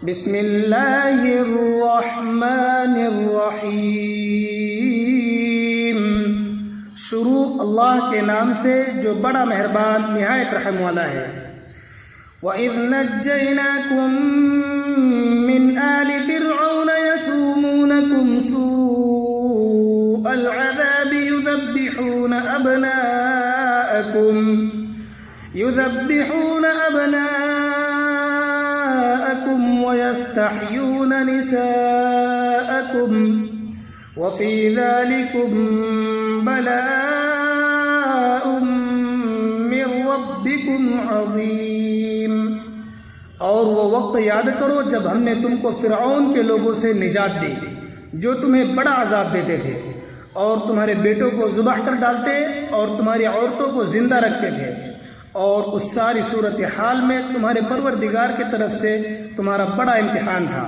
بسم اللہ الرحمن الرحیم۔ شروع اللہ کے نام سے جو بڑا مہربان نہایت رحم والا ہے۔ وَإِذْ نَجَّيْنَاكُمْ مِنْ آلِ فِرْعَوْنَ يَسُومُونَكُمْ سُوءَ الْعَذَابِ يُذَبِّحُونَ أَبْنَاءَكُمْ وَيَسْتَحْيُونَ نِسَاءَكُمْ وَفِي ذَلِكُمْ بَلَاءٌ مِّن رَّبِّكُمْ عَظِيمٌ۔ اور وہ وقت یاد کرو جب ہم نے تم کو فرعون کے لوگوں سے نجات دی جو تمہیں بڑا عذاب دیتے تھے اور تمہارے بیٹوں کو ذبح کر ڈالتے اور تمہاری عورتوں کو زندہ رکھتے تھے، اور اس ساری صورتحال میں تمہارے پروردگار کی طرف سے تمہارا بڑا امتحان تھا۔